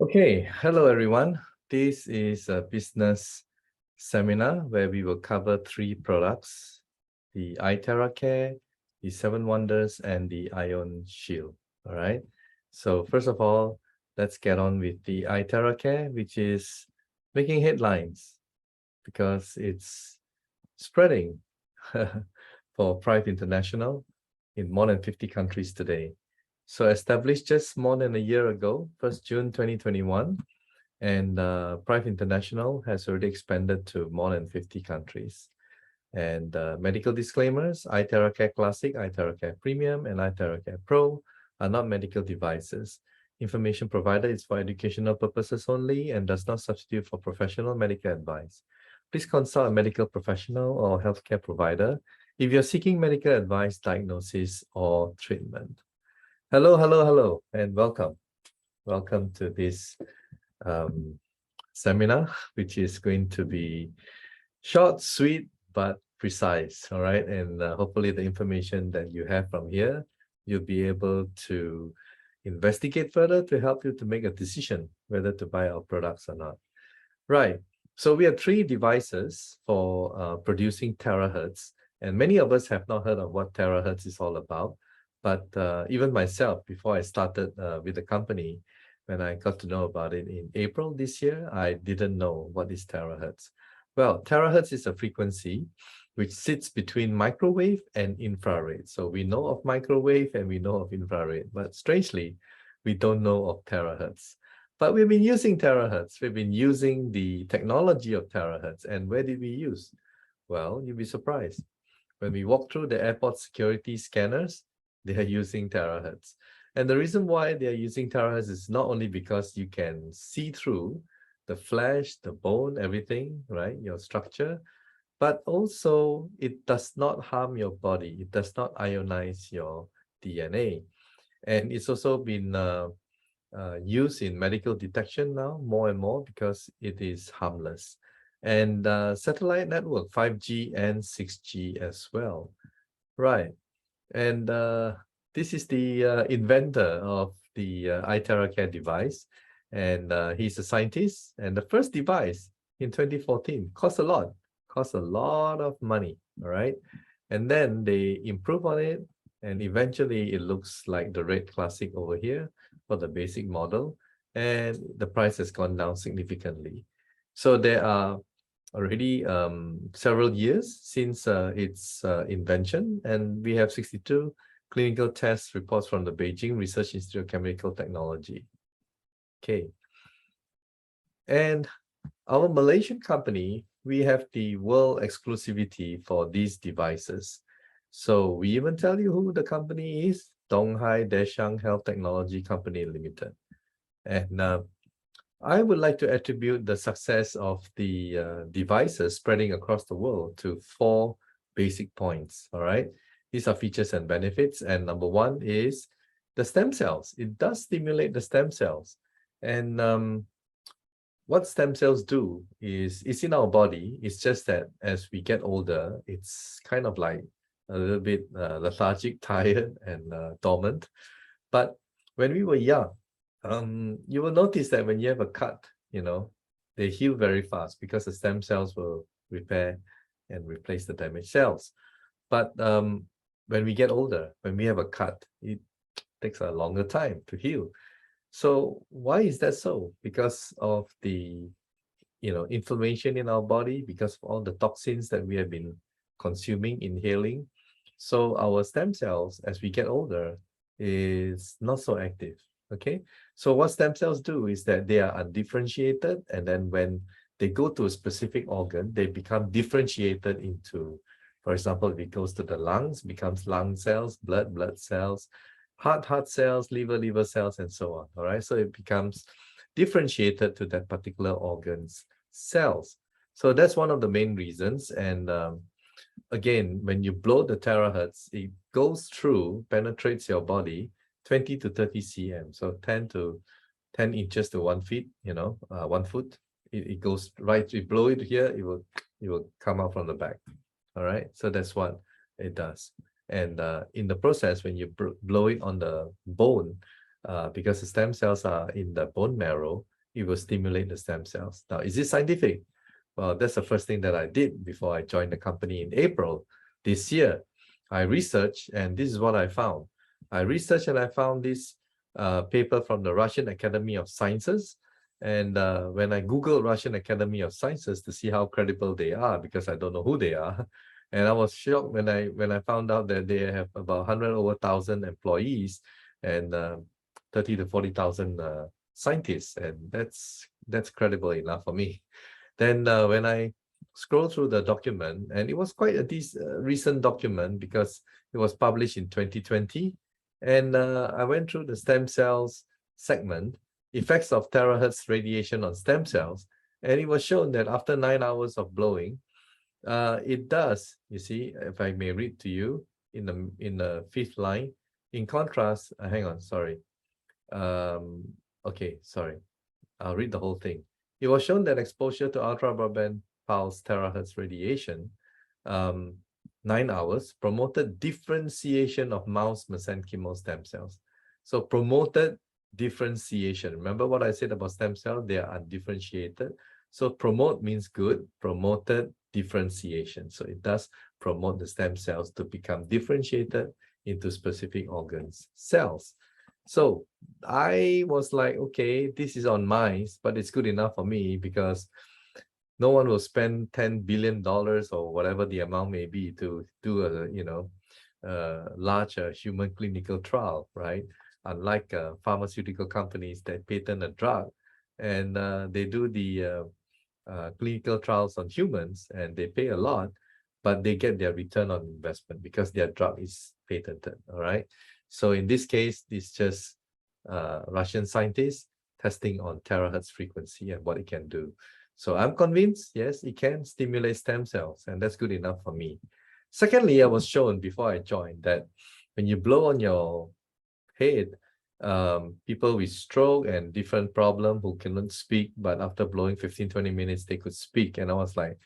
Okay, hello everyone. This is a business seminar where we will cover three products: the iTeracare, the Seven Wonders, and the Ion Shield. All right. So first of all, let's get on with the iTeracare, which is making headlines because it's spreading for Pride International in more than 50 countries today. So established just more than a year ago, 1st June 2021, and Pride International has already expanded to more than 50 countries. And medical disclaimers: iTeracare Classic, iTeracare Premium, and iTeracare Pro are not medical devices. Information provided is for educational purposes only and does not substitute for professional medical advice. Please consult a medical professional or healthcare provider if you're seeking medical advice, diagnosis, or treatment. Hello, hello, hello, and welcome. Welcome to this seminar, which is going to be short, sweet, but precise. All right. And hopefully the information that you have from here, you'll be able to investigate further to help you to make a decision whether to buy our products or not. Right. So we have three devices for producing TeraHertz. And many of us have not heard of what TeraHertz is all about. But even myself, before I started with the company, when I got to know about it in April this year, I didn't know what is TeraHertz. Well, TeraHertz is a frequency which sits between microwave and infrared. So we know of microwave and we know of infrared, but strangely, we don't know of TeraHertz. But we've been using TeraHertz. We've been using the technology of TeraHertz. And where did we use? Well, you'll be surprised. When we walk through the airport security scanners, they are using TeraHertz. And the reason why they are using TeraHertz is not only because you can see through the flesh, the bone, everything, right? Your structure, but also it does not harm your body. It does not ionize your DNA. And it's also been used in medical detection now more and more because it is harmless. And satellite network, 5G and 6G as well. Right. And this is the inventor of the iTeracare device. And he's a scientist. And the first device in 2014 cost a lot of money. All right. And then they improve on it. And eventually it looks like the Red Classic over here for the basic model. And the price has gone down significantly. So there are already several years since its invention, and we have 62 clinical test reports from the Beijing Research Institute of Chemical Technology. Okay. And our Malaysian company, we have the world exclusivity for these devices. So we even tell you who the company is: Donghai Deshang Health Technology Company Limited. And I would like to attribute the success of the devices spreading across the world to four basic points. All right. These are features and benefits. And number one is the stem cells. It does stimulate the stem cells. And what stem cells do is it's in our body. It's just that as we get older, it's kind of like a little bit lethargic, tired, and dormant. But when we were young, you will notice that when you have a cut, they heal very fast because the stem cells will repair and replace the damaged cells. But when we get older, when we have a cut, it takes a longer time to heal. So why is that so? Because of the inflammation in our body, because of all the toxins that we have been consuming, inhaling. So our stem cells, as we get older, is not so active. Okay, so what stem cells do is that they are undifferentiated, and then when they go to a specific organ, they become differentiated into, for example, if it goes to the lungs, becomes lung cells, blood cells, heart cells, liver cells, and so on. All right, so it becomes differentiated to that particular organ's cells. So that's one of the main reasons. And again, when you blow the TeraHertz, it goes through, penetrates your body 20 to 30 cm, so 10 inches to 1 feet, 1 foot. It goes right. You blow it here, it will come out from the back. All right, so that's what it does. And in the process, when you blow it on the bone, because the stem cells are in the bone marrow, it will stimulate the stem cells. Now, is this scientific? Well, that's the first thing that I did before I joined the company in April this year. I researched, and this is what I found. I researched and I found this paper from the Russian Academy of Sciences. And when I Googled Russian Academy of Sciences to see how credible they are, because I don't know who they are, and I was shocked when I found out that they have about 100 over 1,000 employees and 30 to 40,000 scientists, and that's credible enough for me. Then when I scroll through the document, and it was quite a recent document because it was published in 2020, and I went through the stem cells segment, effects of TeraHertz radiation on stem cells, and it was shown that after 9 hours of blowing, it does, you see, if I may read to you in the fifth line. In contrast, hang on, sorry. Okay, sorry. I'll read the whole thing. It was shown that exposure to ultra-broadband pulse TeraHertz radiation, 9 hours, promoted differentiation of mouse mesenchymal stem cells. So promoted differentiation. Remember what I said about stem cells? They are undifferentiated. So promote means good, promoted differentiation. So it does promote the stem cells to become differentiated into specific organs, cells. So I was like, okay, this is on mice, but it's good enough for me because no one will spend $10 billion or whatever the amount may be to do a large human clinical trial, right? Unlike pharmaceutical companies that patent a drug and they do the clinical trials on humans and they pay a lot, but they get their return on investment because their drug is patented, all right? So in this case, it's just Russian scientists testing on terahertz frequency and what it can do. So I'm convinced, yes, it can stimulate stem cells, and that's good enough for me. Secondly, I was shown before I joined that when you blow on your head, people with stroke and different problem who cannot speak, but after blowing 15-20 minutes, they could speak. And I was like,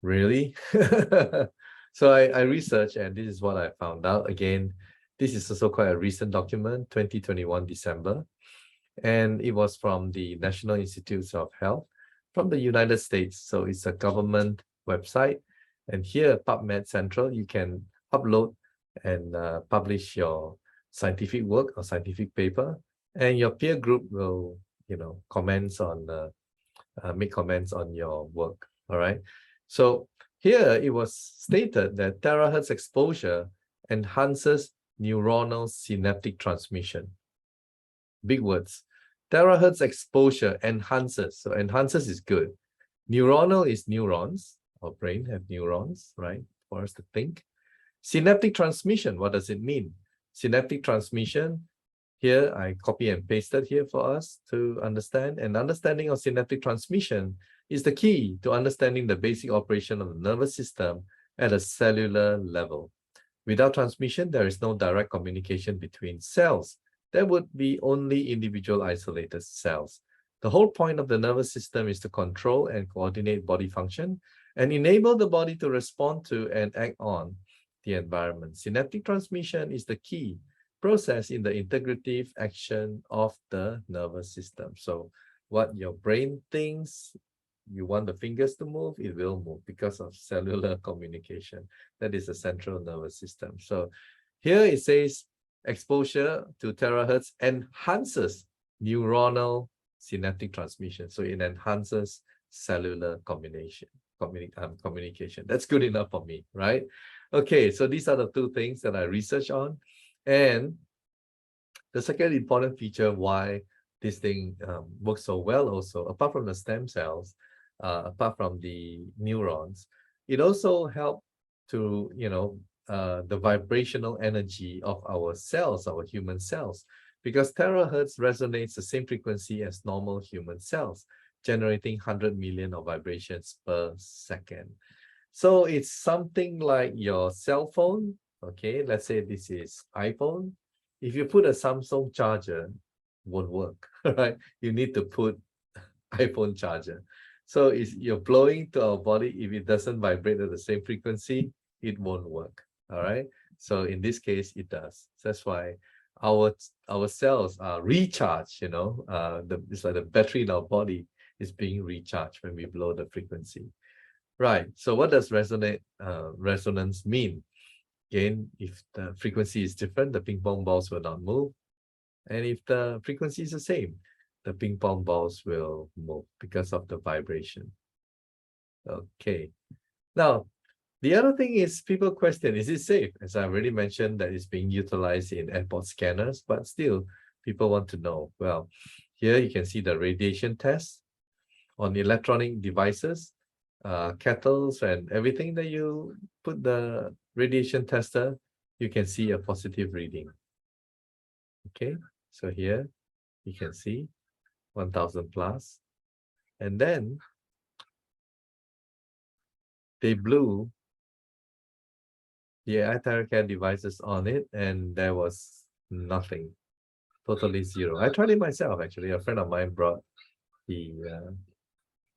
really? So I researched, and this is what I found out. Again, this is also quite a recent document, 2021 December, and it was from the National Institutes of Health from the United States. So it's a government website, and here PubMed Central, you can upload and publish your scientific work or scientific paper, and your peer group will, comments on, make comments on your work. All right. So here it was stated that terahertz exposure enhances neuronal synaptic transmission. Big words. Terahertz exposure enhances. So enhances is good. Neuronal is neurons. Our brain have neurons, right? For us to think. Synaptic transmission, what does it mean? Synaptic transmission, here I copy and pasted here for us to understand. And understanding of synaptic transmission is the key to understanding the basic operation of the nervous system at a cellular level. Without transmission, there is no direct communication between cells. There would be only individual isolated cells. The whole point of the nervous system is to control and coordinate body function and enable the body to respond to and act on the environment. Synaptic transmission is the key process in the integrative action of the nervous system. So what your brain thinks, you want the fingers to move, it will move because of cellular communication. That is the central nervous system. So here it says exposure to terahertz enhances neuronal synaptic transmission. So it enhances cellular communication. That's good enough for me, right? Okay, so these are the two things that I researched on. And the second important feature why this thing works so well also, apart from the stem cells, apart from the neurons, it also helped to, the vibrational energy of our cells, our human cells, because terahertz resonates the same frequency as normal human cells, generating 100 million of vibrations per second. So it's something like your cell phone. Okay, let's say this is iPhone. If you put a Samsung charger, won't work, right? You need to put iPhone charger. So you're blowing to our body. If it doesn't vibrate at the same frequency, it won't work. All right. So in this case, it does. That's why our cells are recharged, it's like the battery in our body is being recharged when we blow the frequency. Right. So what does resonance mean? Again, if the frequency is different, the ping pong balls will not move. And if the frequency is the same, the ping pong balls will move because of the vibration. Okay. Now, the other thing is people question, is it safe? As I already mentioned, that it's being utilized in airport scanners, but still people want to know. Well, here you can see the radiation test on electronic devices, kettles and everything that you put the radiation tester, you can see a positive reading. Okay, so here you can see 1000 plus. And then they blew the iTeracare devices on it and there was nothing, totally zero. I tried it myself actually. A friend of mine brought the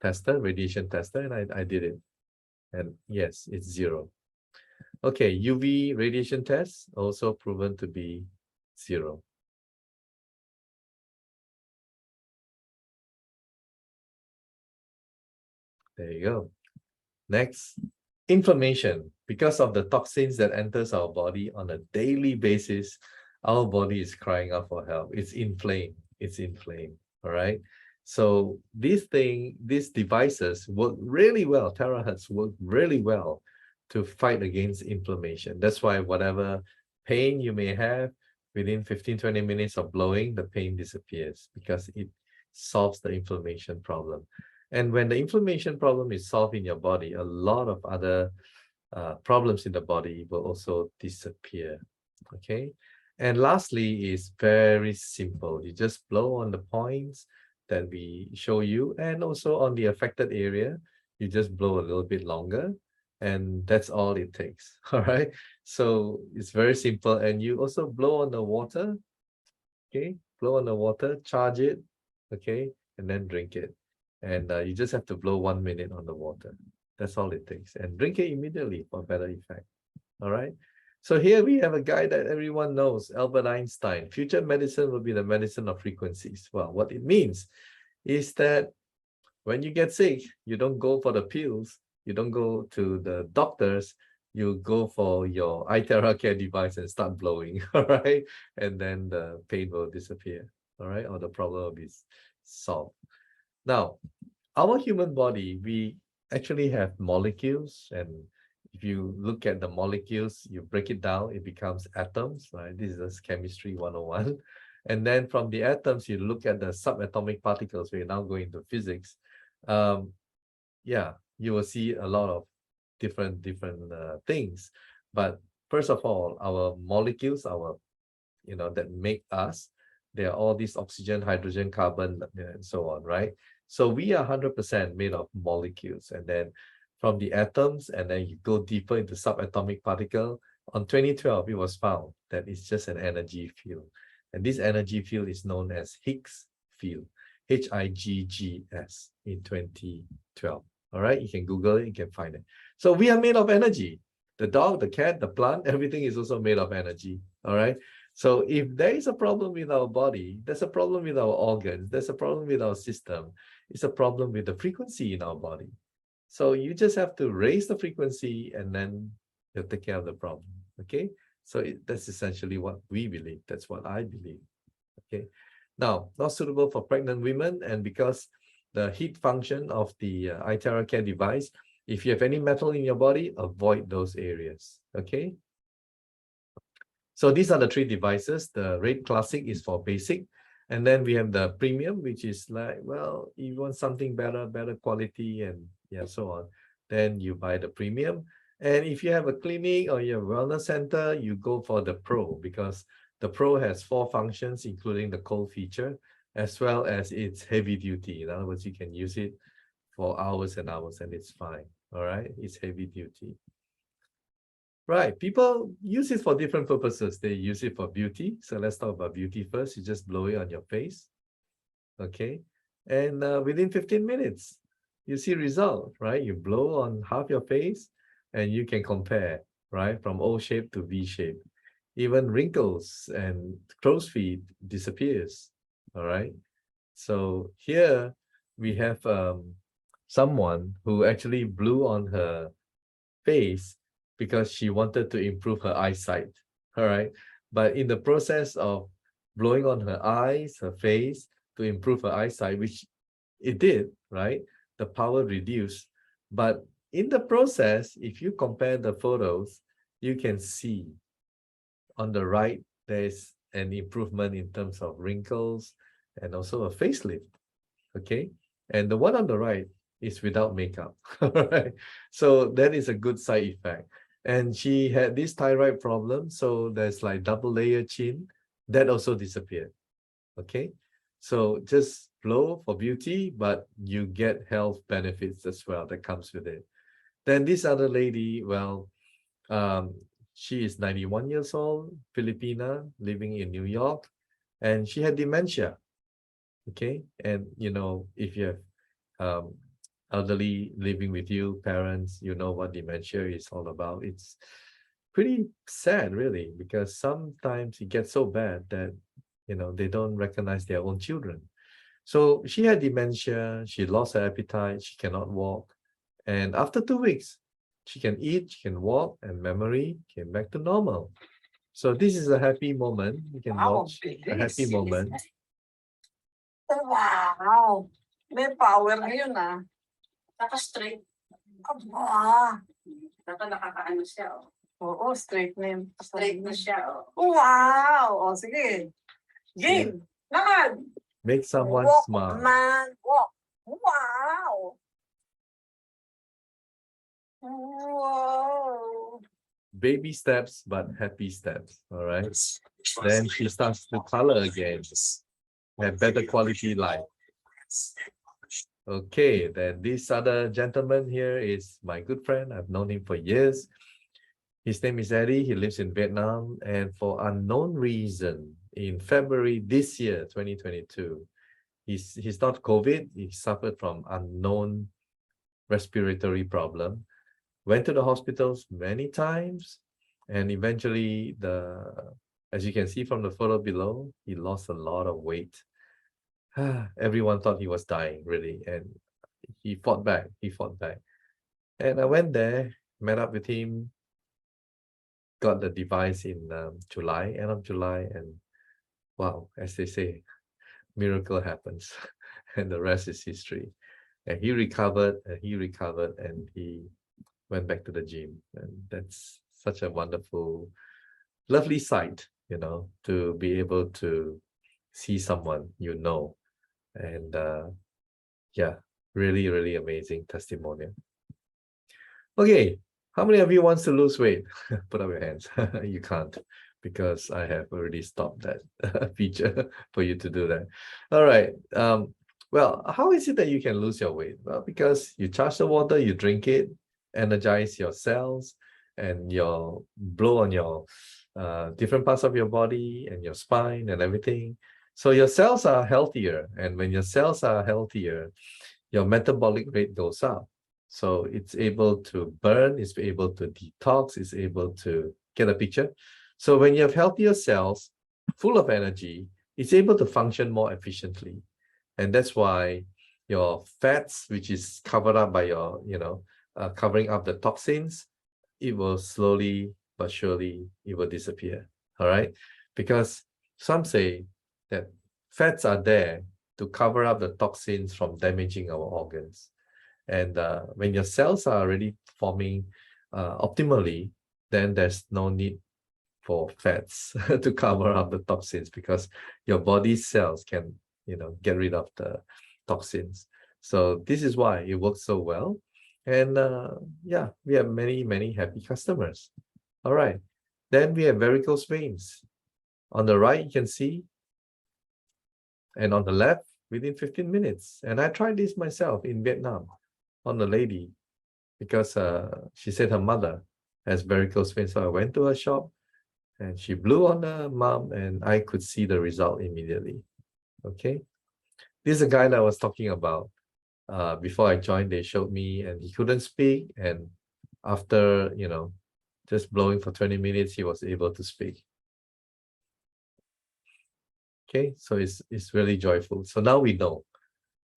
tester, radiation tester, and I did it. And yes, it's zero. Okay, UV radiation test also proven to be zero. There you go. Next, inflammation. Because of the toxins that enters our body on a daily basis, our body is crying out for help. It's inflamed. It's inflamed. All right. So these devices work really well. TeraHertz work really well to fight against inflammation. That's why whatever pain you may have, within 15-20 minutes of blowing, the pain disappears because it solves the inflammation problem. And when the inflammation problem is solved in your body, a lot of other problems in the body will also disappear. Okay. And lastly is very simple. You just blow on the points that we show you, and also on the affected area, you just blow a little bit longer, and that's all it takes. All right. So it's very simple. And you also blow on the water. Okay. Blow on the water, charge it. Okay. And then drink it. And you just have to blow 1 minute on the water. That's all it takes. And drink it immediately for better effect. All right. So here we have a guy that everyone knows, Albert Einstein. Future medicine will be the medicine of frequencies. Well, what it means is that when you get sick, you don't go for the pills. You don't go to the doctors. You go for your iTeracare device and start blowing. All right. And then the pain will disappear. All right. Or the problem will be solved. Now, our human body, we actually have molecules, and if you look at the molecules, you break it down, it becomes atoms, right? This is chemistry 101. And then from the atoms, you look at the subatomic particles. We're now going to physics. Yeah, you will see a lot of different things. But first of all, our molecules, that make us, they are all these oxygen, hydrogen, carbon, and so on, right? So we are 100% made of molecules. And then from the atoms, and then you go deeper into subatomic particle. On 2012, it was found that it's just an energy field. And this energy field is known as Higgs field, Higgs, in 2012. All right, you can Google it, you can find it. So we are made of energy. The dog, the cat, the plant, everything is also made of energy. All right. So if there is a problem with our body, there's a problem with our organs, there's a problem with our system, it's a problem with the frequency in our body. So you just have to raise the frequency and then you'll take care of the problem. Okay. So that's essentially what we believe. That's what I believe. Okay. Now, not suitable for pregnant women, and because the heat function of the iTeracare device, if you have any metal in your body, avoid those areas. Okay. So these are the three devices. The Red Classic is for basic. And then we have the premium, which is like, well, you want something better quality, and yeah, so on. Then you buy the premium. And if you have a clinic or you have a wellness center, you go for the Pro, because the Pro has 4 functions, including the cold feature, as well as it's heavy duty. In other words, you can use it for hours and hours and it's fine. All right, it's heavy duty. Right, people use it for different purposes. They use it for beauty. So let's talk about beauty first. You just blow it on your face. Okay. And within 15 minutes, you see result, right? You blow on half your face and you can compare, right? From O shape to V shape. even wrinkles and crow's feet disappears. All right. So here we have someone who actually blew on her face because she wanted to improve her eyesight. All right. But in the process of blowing on her eyes, her face to improve her eyesight, which it did, right? The power reduced. But in the process, if you compare the photos, you can see on the right, there's an improvement in terms of wrinkles and also a facelift. Okay. And the one on the right is without makeup. Right. So that is a good side effect. And she had this thyroid problem. So there's like double layer chin that also disappeared. Okay. So just blow for beauty, but you get health benefits as well that comes with it. Then this other lady, well, um, she is 91 years old, Filipina, living in New York, and she had dementia. Okay. And, you know, if you have elderly living with you, parents, you know what dementia is all about. It's pretty sad, really, because sometimes it gets so bad that, you know, they don't recognize their own children. So she had dementia, she lost her appetite, she cannot walk. And after 2 weeks, she can eat, she can walk, and memory came back to normal. So this is a happy moment. You can watch a happy moment. Wow! May power yun ah. Naka-straight. Aba! Nakakaano siya. Oo, straight name. Straight na siya. Wow! O, sige. Game! Lakad! Make someone Walk, smile. man! Walk! Wow! Wow! Baby steps, but happy steps. All right. Then she starts to color again. Have better quality life. Okay, then this other gentleman here is my good friend. I've known him for years. His name is Eddie. He lives in Vietnam. And for unknown reason, in February this year, 2022, he's not COVID. He suffered from unknown respiratory problem. Went to the hospitals many times. And eventually, as you can see from the photo below, he lost a lot of weight. Everyone thought he was dying, really. And he fought back. He fought back. And I went there, met up with him, got the device in July, end of July, and wow, as they say, miracle happens, and the rest is history. And he recovered, and he went back to the gym, and that's such a wonderful, lovely sight, you know, to be able to see someone you know, and yeah, really, really amazing testimonial. Okay, how many of you wants to lose weight? Put up your hands. You can't, because I have already stopped that feature for you to do that. All right. Well, how is it that you can lose your weight? Well, because you charge the water, you drink it, energize your cells, and your blow on your different parts of your body and your spine and everything. So your cells are healthier, and when your cells are healthier, your metabolic rate goes up. So it's able to burn, it's able to detox, it's able to get a picture. So when you have healthier cells, full of energy, it's able to function more efficiently. And that's why your fats, which is covered up by your, covering up the toxins, it will slowly but surely, it will disappear. All right. Because some say that fats are there to cover up the toxins from damaging our organs. And when your cells are already forming optimally, then there's no need for fats to cover up the toxins, because your body cells can, get rid of the toxins. So this is why it works so well. And yeah, we have many, many happy customers. All right. Then we have varicose veins. On the right, you can see, and on the left, within 15 minutes. And I tried this myself in Vietnam on a lady, because she said her mother has varicose veins. So I went to her shop and she blew on the mom, and I could see the result immediately. Okay. This is a guy that I was talking about. Before I joined, they showed me, and he couldn't speak. And after, just blowing for 20 minutes, he was able to speak. Okay, so it's really joyful. So now we know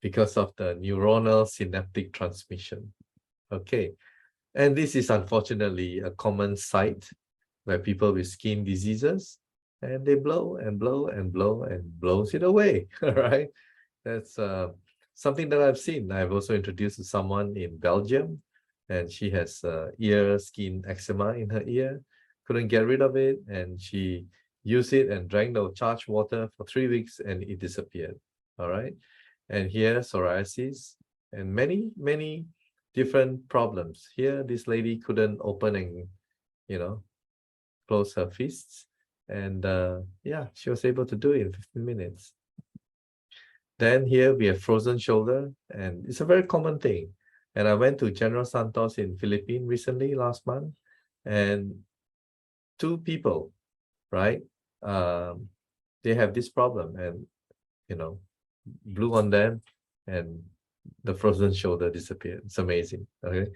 because of the neuronal synaptic transmission. Okay, and this is unfortunately a common sight where people with skin diseases and they blow and blow and blow and blows it away. All right, that's something that I've seen. I've also introduced to someone in Belgium, and she has ear skin eczema in her ear, couldn't get rid of it, and she used it and drank the charged water for 3 weeks and it disappeared. All right, and here psoriasis and many different problems. Here this lady couldn't open and close her fists, and yeah, she was able to do it in 15 minutes. Then here we have frozen shoulder, and it's a very common thing. And I went to General Santos in Philippines recently, last month, and 2 people, right? They have this problem, and blew on them, and the frozen shoulder disappeared. It's amazing. Okay,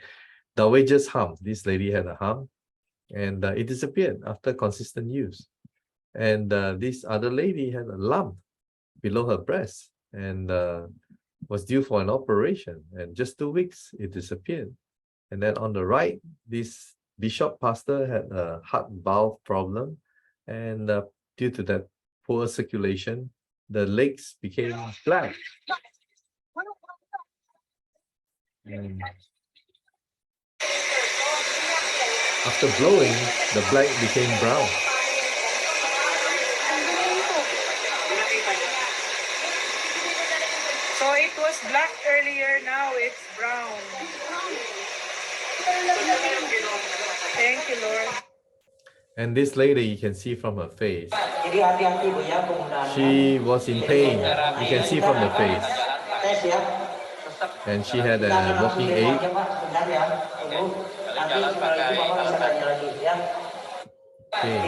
the wedges hump. This lady had a hump, and it disappeared after consistent use. And this other lady had a lump below her breast, and was due for an operation, and just 2 weeks it disappeared. And then on the right, this bishop pastor had a heart valve problem, and due to that poor circulation, the legs became black. And after blowing, the black became brown. So it was black earlier, now it's brown. Thank you, Lord. And this lady, you can see from her face, she was in pain. You can see from the face. And she had a walking aid. Okay.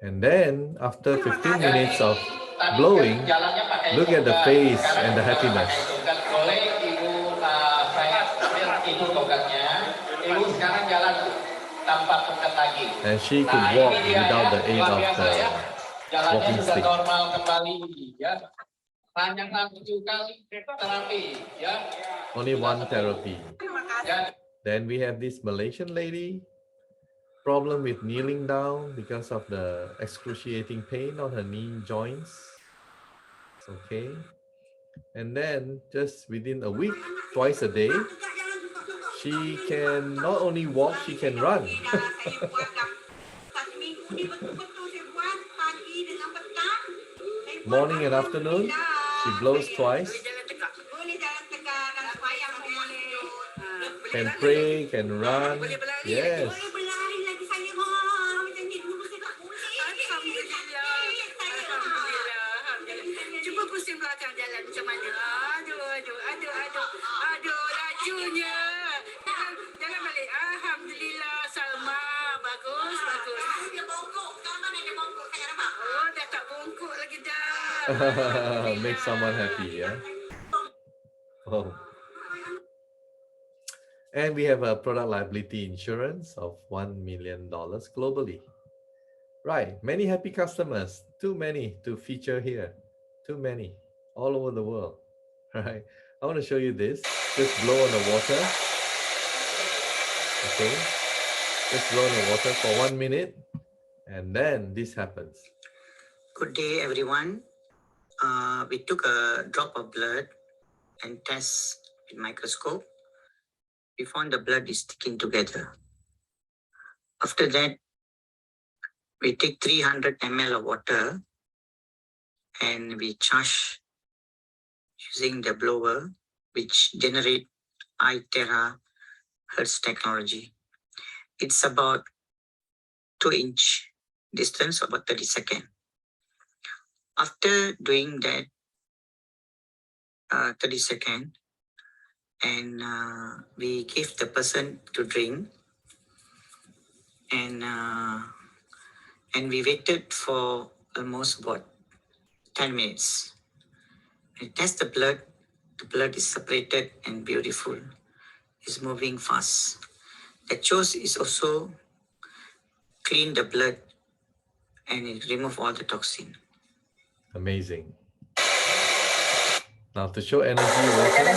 And then after 15 minutes of blowing, look at the face and the happiness. And she could walk without the aid of the walking stick. Only one therapy. Then we have this Malaysian lady, problem with kneeling down because of the excruciating pain on her knee joints. Okay. And then just within a week, twice a day, she can not only walk, she can run. Morning and afternoon, she blows twice. Can pray, can run. Yes. Make someone happy, yeah. Oh. And we have a product liability insurance of $1 million globally. Right, many happy customers, too many to feature here, too many, all over the world. Right, I want to show you this. Just blow on the water. Okay, just blow on the water for 1 minute, and then this happens. Good day, everyone. We took a drop of blood and test with microscope. We found the blood is sticking together. After that, we take 300 ml of water and we charge using the blower, which generate iTeracare technology. It's about 2-inch distance, about 30 seconds. After doing that 30 seconds, and we give the person to drink, and we waited for almost about 10 minutes. We test the blood is separated and beautiful. It's moving fast. The chose is also clean the blood and it remove all the toxin. Amazing. Now to show energy working.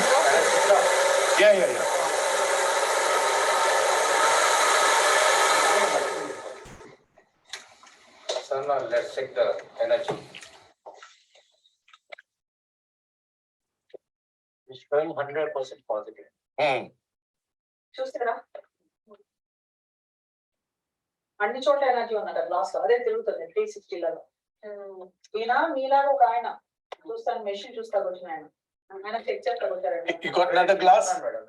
Yeah. So now let's check the energy. It's showing 100% positive. చూస్తారా అన్ని చోట్ల energy ఉన్నట glass లో అదే తిరుగుతుంది 360లలో ఈయన మీలాగా ఒక ఆయన చూస్తాను మెషిన్ చూస్తా వచ్చిన ఆయన చెక్ చేస్తా వచ్చారండి. You got another glass?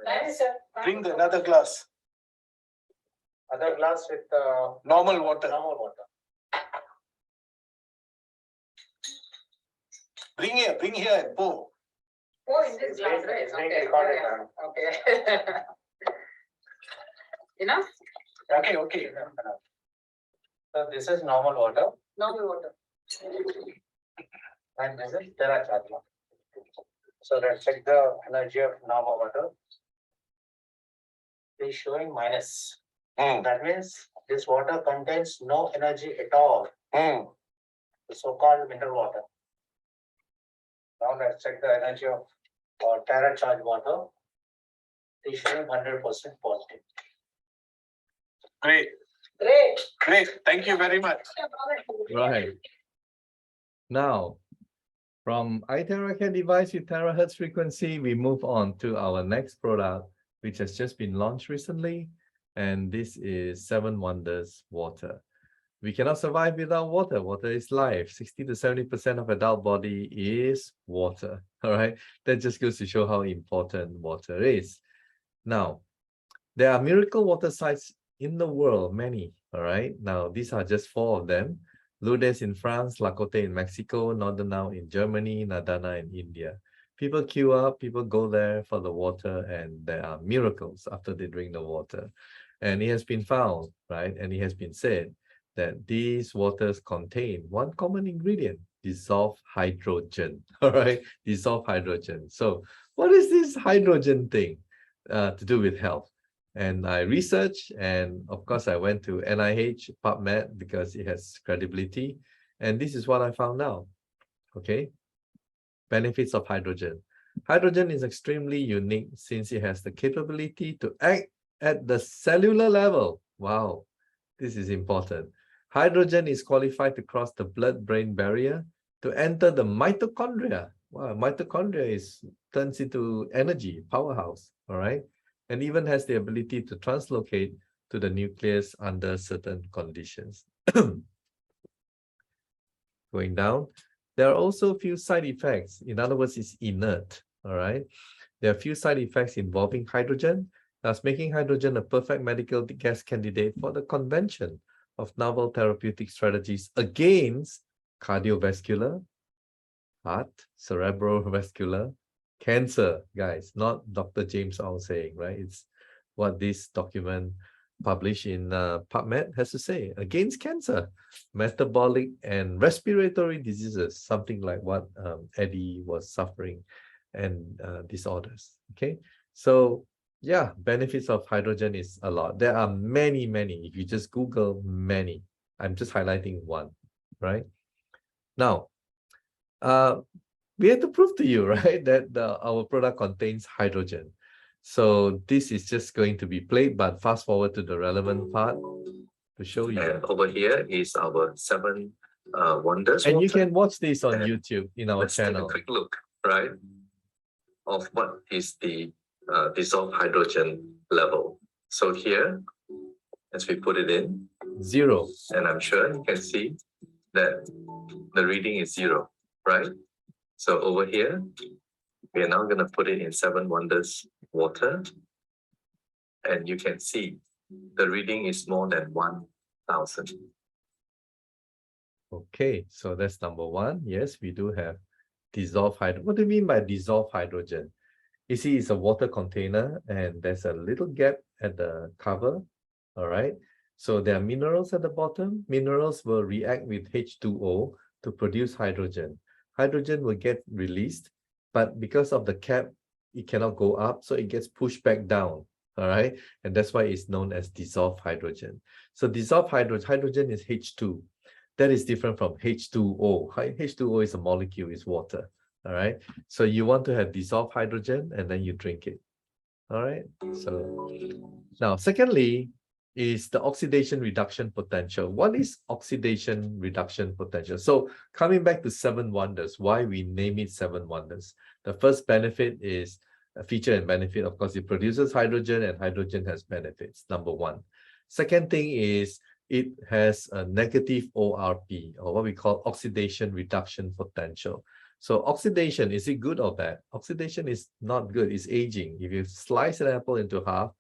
Thank you, sir. Bring the another glass. Other glass with normal water. Normal water. Bring here and pour. Oh, in this glass, right? It's being Okay. recorded, Yeah. Okay. Enough? Okay. So this is normal water Normal water. and this is TeraHertz. So let's check the energy of normal water. It is showing minus. That means this water contains no energy at all. The so-called mineral water. Now let's check the energy of TeraHertz water. It is showing 100% positive. Great. Thank you very much. Right. Now, from iTeracare device with TeraHertz frequency, we move on to our next product, which has just been launched recently. And this is 7 Wonders Water. We cannot survive without water. Water is life. 60 to 70% of adult body is water. All right. That just goes to show how important water is. Now, there are miracle water sites in the world, many. All right. Now, these are just 4 of them. Lourdes in France, Lacote in Mexico, Northernau in Germany, Nadana in India. People queue up, people go there for the water, and there are miracles after they drink the water. And it has been found, right? And it has been said that these waters contain one common ingredient, dissolved hydrogen. All right, dissolved hydrogen. So what is this hydrogen thing to do with health? And I researched, and of course I went to NIH PubMed because it has credibility. And this is what I found out. Okay, benefits of hydrogen. Hydrogen is extremely unique since it has the capability to act at the cellular level. Wow, this is important. Hydrogen is qualified to cross the blood-brain barrier to enter the mitochondria. Wow, mitochondria turns into energy, powerhouse, all right? And even has the ability to translocate to the nucleus under certain conditions. Going down, there are also a few side effects. In other words, it's inert, all right? There are a few side effects involving hydrogen, thus making hydrogen a perfect medical gas candidate for the convention of novel therapeutic strategies against cardiovascular, heart, cerebrovascular, cancer, guys, not Dr. James Ong saying, right? It's what this document published in PubMed has to say, against cancer, metabolic and respiratory diseases, something like what Eddie was suffering, and disorders, okay? So yeah, benefits of hydrogen is a lot. There are many. If you just Google many, I'm just highlighting one, right? Now, we have to prove to you, right, that our product contains hydrogen. So this is just going to be played, but fast forward to the relevant part to show you. And over here is our 7 wonders. And you water. can watch this on And YouTube in our Let's channel. take a quick look, right, of what is the dissolved hydrogen level. So here, as we put it in, 0. and I'm sure you can see that the reading is 0, right? So over here, we are now going to put it in 7 wonders water, and you can see the reading is more than 1,000. Okay, so that's number 1. Yes, we do have dissolved hydrogen. What do you mean by dissolved hydrogen? You see, it's a water container, and there's a little gap at the cover, all right? So there are minerals at the bottom. Minerals will react with H2O to produce hydrogen. Hydrogen will get released, but because of the cap, it cannot go up, so it gets pushed back down, all right? And that's why it's known as dissolved hydrogen. So dissolved hydrogen is H2. That is different from H2O. H2O is a molecule, is water. All right. So you want to have dissolved hydrogen and then you drink it. All right. So now, secondly, is the oxidation reduction potential. What is oxidation reduction potential? So coming back to seven wonders, why we name it seven wonders. The first benefit is a feature and benefit. Of course, it produces hydrogen and hydrogen has benefits, number one. Second thing is it has a negative ORP, or what we call oxidation reduction potential. So oxidation, is it good or bad? Oxidation is not good, it's aging. If you slice an apple into half,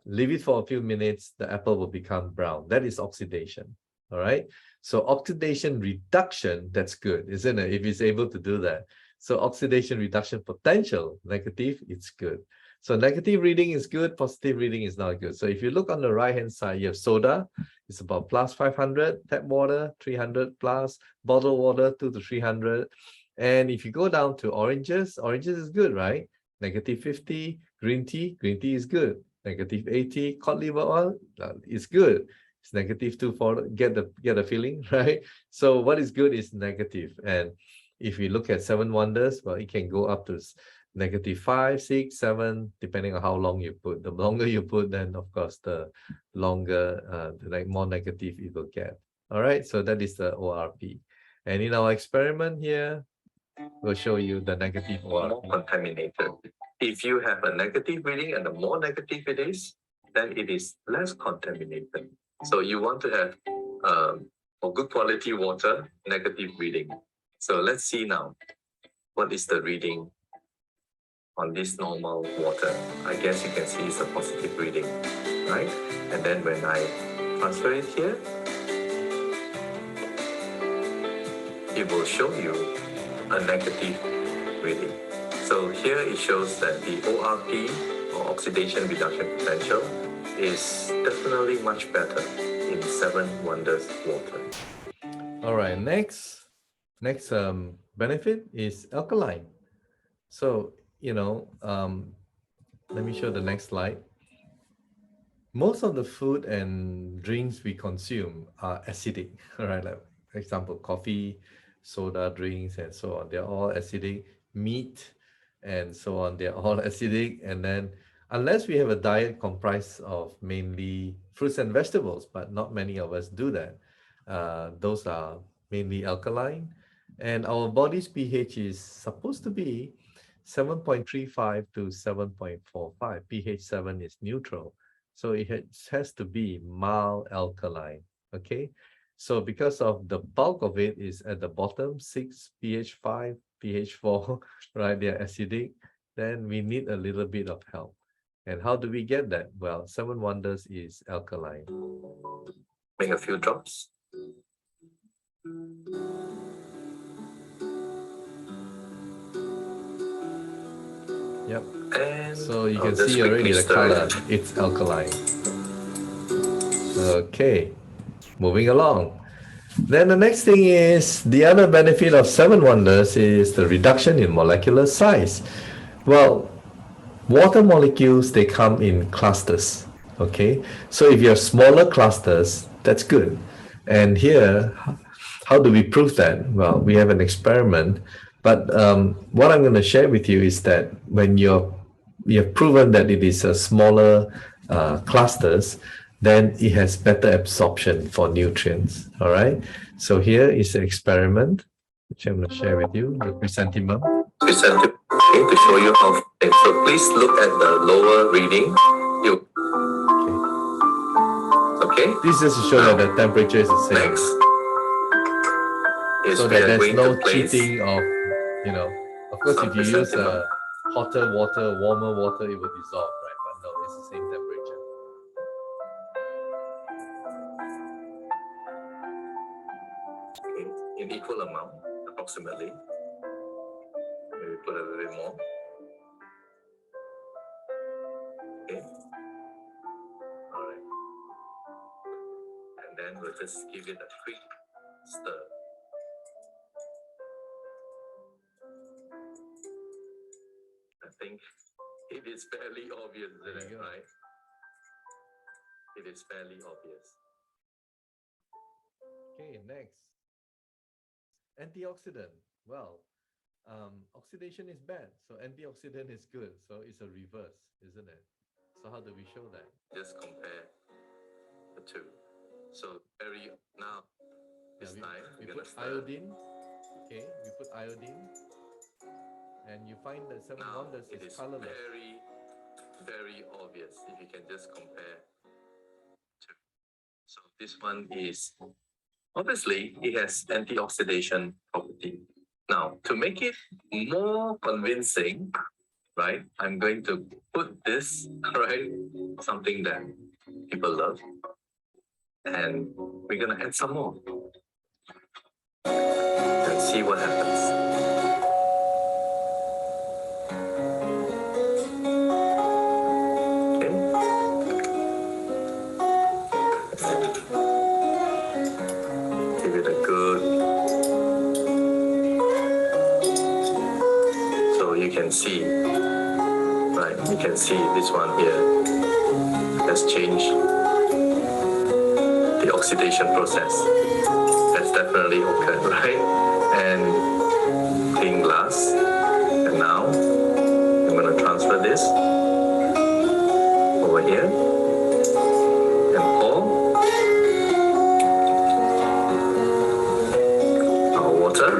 leave it for a few minutes, the apple will become brown. That is oxidation. All right. So oxidation reduction, that's good, isn't it? If it's able to do that. So oxidation reduction potential, negative, it's good. So negative reading is good, positive reading is not good. So if you look on the right-hand side, you have soda, it's about plus 500, tap water, 300 plus, bottled water, 2 to 300. And if you go down to oranges, oranges is good, right? Negative 50, green tea is good. Negative 80, cod liver oil is good. It's negative 2 for get the feeling, right? So what is good is negative. And if we look at seven wonders, well, it can go up to negative 5, 6, 7, depending on how long you put. The longer you put, then of course the longer, like more negative it will get. All right, so that is the ORP. And in our experiment here, we'll show you the negative More ORP. contaminated. If you have a negative reading and the more negative it is, then it is less contaminated. So you want to have for good quality water, negative reading. So let's see now, what is the reading on this normal water? I guess you can see it's a positive reading, right? And then when I transfer it here, it will show you a negative reading. So here it shows that the ORP, or oxidation reduction potential, is definitely much better in seven wonders water. All right, next benefit is alkaline. So, let me show the next slide. Most of the food and drinks we consume are acidic, all right? Like, for example, coffee, soda drinks, and so on. They're all acidic. Meat, and so on. They're all acidic. And then, unless we have a diet comprised of mainly fruits and vegetables, but not many of us do that. Those are mainly alkaline. And our body's pH is supposed to be 7.35 to 7.45. pH 7 is neutral. So it has to be mild alkaline, okay? So because of the bulk of it is at the bottom, 6, pH 5, pH 4, right? They're acidic. Then we need a little bit of help. And how do we get that? Well, seven wonders is alkaline. Make a few drops. Yep. And So you can just see already quickly the stir color, it. it's alkaline. Okay, moving along. Then the next thing is the other benefit of seven wonders is the reduction in molecular size. Well, water molecules, they come in clusters, okay? So if you have smaller clusters, that's good. And here, how do we prove that? Well, we have an experiment, but what I'm going to share with you is that when you have proven that it is a smaller clusters, then it has better absorption for nutrients, all right? So here is an experiment, which I'm going to share with you, the chrysanthemum. Chrysanthemum, okay, to show you how. So please look at the lower reading. Okay. This is to show that the temperature is the same. Next is So we that are there's going no to place cheating of, of course, some if you use chrysanthemum. hotter water, warmer water, it will dissolve, right? But no, it's the same temperature. Okay, in equal amount, approximately. Maybe put a little bit more. Okay. All right. And then we'll just give it a quick stir. I think it is fairly obvious, isn't it? Right? It is fairly obvious. Okay, next. Antioxidant. Well, oxidation is bad, so antioxidant is good. So it's a reverse, isn't it? So how do we show that? Just compare the two. So now this Yeah, time we we're put gonna stir. iodine. Okay, we put iodine, and you find that seven Now wonders it is is colorless. very, very obvious if you can just compare two. So this one is obviously it has antioxidation property. Now to make it more convincing, right? I'm going to put this, right? Something that people love. And we're gonna add some more. And see what happens. Okay. Give it a good. So you can see, right? You can see this one here has changed the oxidation process. That's definitely occurred, right? And clean glass. And now I'm going to transfer this over here and pour our water.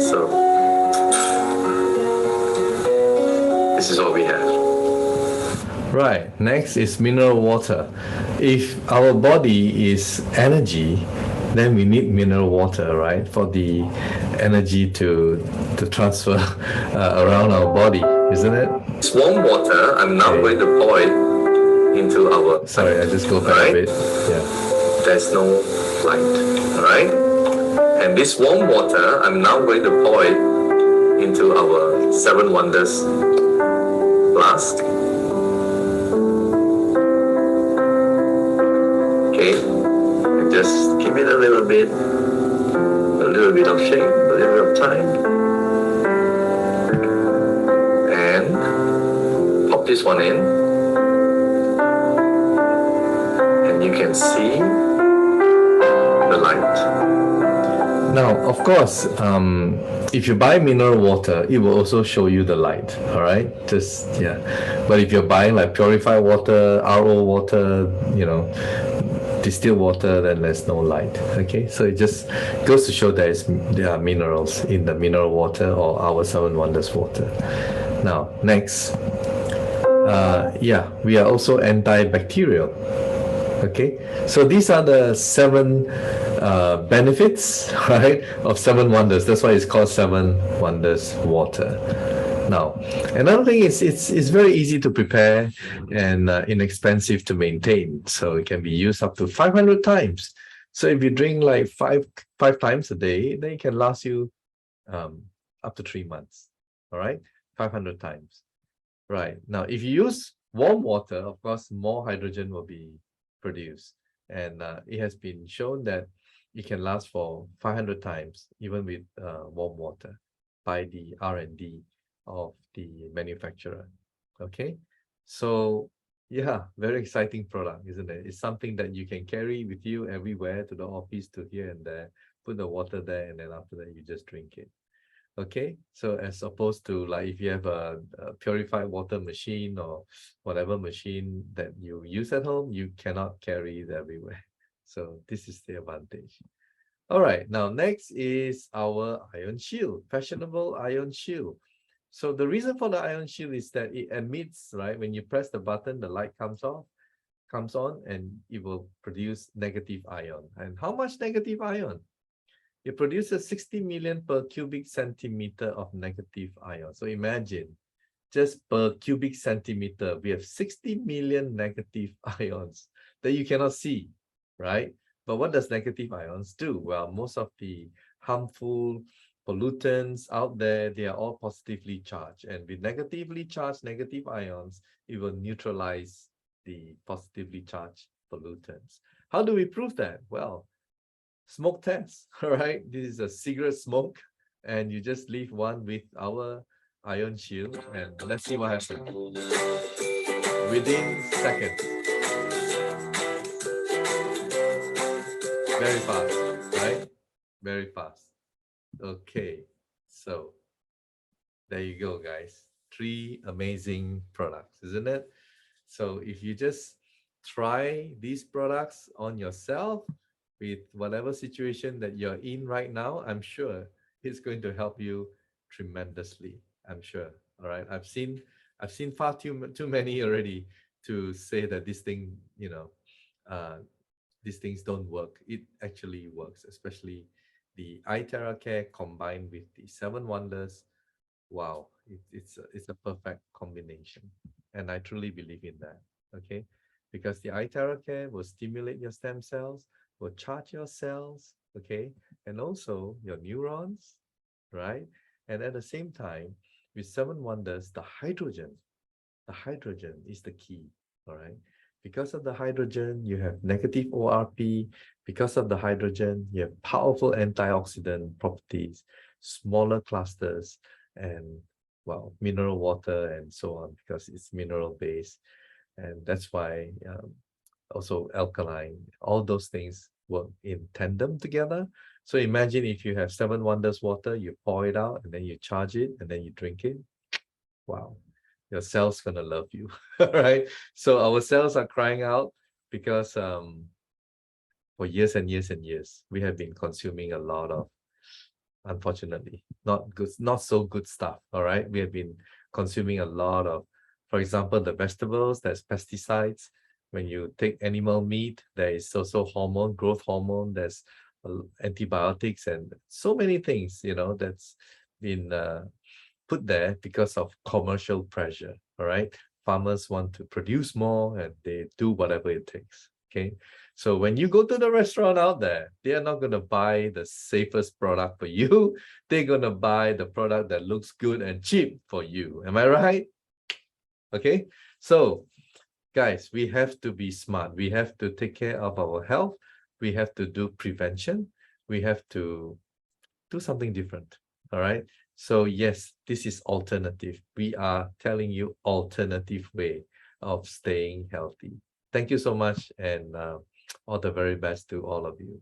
So this is what we have. Right, next is mineral water. If our body is energy, then we need mineral water, right, for the energy to transfer around our body, isn't it? This warm water, I'm now going to pour it into our. Sorry, I just go back a bit. Yeah. There's no light, all right? And this warm water, I'm now going to pour it into our Seven Wonders flask. Okay, and just give it a little bit of shape, a little bit of time. And pop this one in. And you can see the light. Now, of course, if you buy mineral water, it will also show you the light, all right? Just, yeah. But if you're buying like purified water, RO water, distilled water, then there's no light, okay? So it just goes to show there are minerals in the mineral water or our Seven Wonders water. Now, next, we are also antibacterial. Okay, so these are the seven benefits, right, of Seven Wonders. That's why it's called Seven Wonders water. Now, another thing is it's very easy to prepare and inexpensive to maintain. So it can be used up to 500 times. So if you drink like five times a day, then it can last you up to 3 months. All right, 500 times. Right, now if you use warm water, of course, more hydrogen will be produced, and it has been shown that it can last for 500 times even with warm water by the R&D of the manufacturer. Okay, so yeah, very exciting product, isn't it? It's something that you can carry with you everywhere, to the office, to here and there, put the water there, and then after that you just drink it. Okay, so as opposed to like if you have a purified water machine or whatever machine that you use at home, you cannot carry it everywhere. So this is the advantage. All right, now next is our ion shield, fashionable ion shield. So the reason for the ion shield is that it emits, right? When you press the button, the light comes on, and it will produce negative ion. And how much negative ion? It produces 60 million per cubic centimeter of negative ion. So imagine, just per cubic centimeter, we have 60 million negative ions that you cannot see, right? But what does negative ions do? Well, most of the harmful pollutants out there, they are all positively charged. And with negatively charged negative ions, it will neutralize the positively charged pollutants. How do we prove that? Well, smoke test, all right? This is a cigarette smoke, and you just leave one with our ion shield, and let's see what happens. within seconds. Very fast, right? Very fast. Okay, so there you go, guys. 3 amazing products, isn't it? So if you just try these products on yourself with whatever situation that you're in right now, I'm sure it's going to help you tremendously. I'm sure. All right. I've seen far too many already to say that this thing, these things don't work. It actually works, especially the iTeracare combined with the 7 Wonders. Wow, it's a perfect combination, and I truly believe in that. Okay, because the iTeracare will stimulate your stem cells, will charge your cells, okay, and also your neurons, right? And at the same time, with 7 Wonders, the hydrogen is the key, all right? Because of the hydrogen, you have negative ORP. Because of the hydrogen, you have powerful antioxidant properties, smaller clusters, and well, mineral water and so on, because it's mineral based. And that's why also alkaline, all those things work in tandem together. So imagine if you have 7 Wonders water, you pour it out and then you charge it and then you drink it. Wow, your cells gonna love you. Right? So our cells are crying out because for years and years and years, we have been consuming a lot of, unfortunately, not so good stuff. All right. We have been consuming a lot of, for example, the vegetables, there's pesticides. When you take animal meat, there is also growth hormone, there's antibiotics and so many things, that's been put there because of commercial pressure. All right. Farmers want to produce more and they do whatever it takes. Okay. So when you go to the restaurant out there, they are not going to buy the safest product for you. They're going to buy the product that looks good and cheap for you. Am I right? Okay. So guys, we have to be smart. We have to take care of our health. We have to do prevention. We have to do something different. All right. So yes, this is alternative. We are telling you alternative way of staying healthy. Thank you so much, and all the very best to all of you.